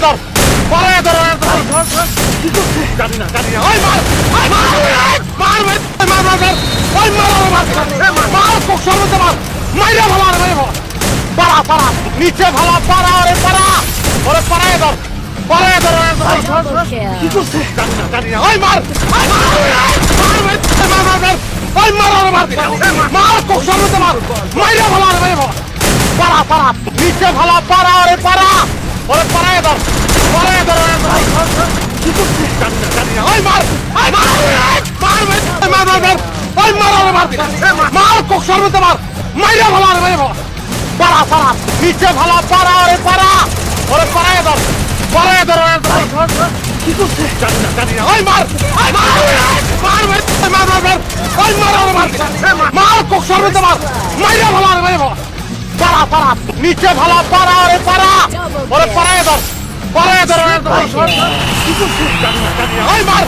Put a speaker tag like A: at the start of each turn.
A: ধর পাড়ায় ধর কি করছে জানি না ওই মার মার মার মার ওই মার কোক সরতে মার মাইরা ভালো আর মাইরা পাড়া নিচে ভালো পাড়া ওরে পাড়ায় ধর কি করছে জানি না ওই মার ওই মার কোক সরতে মার মাইরা ভালো আর মাইরা পাড়া নিচে ভালো পাড়া ওরে পাড়ায় ধর কি করছে জানি না ওই মার ওই মার কোক সরতে মার মাইরা ভালো আর মাইরা পাড়া নিচে ভালো পাড়া ওরে পাড়ায় ধর কি করছে জানি না ওই মার ওই মার কোক সরতে মার মাইরা ভালো আর মাইরা পাড়া নিচে ভালো পাড়া ওরে পাড়ায় ধর কি করছে জানি না ওই মার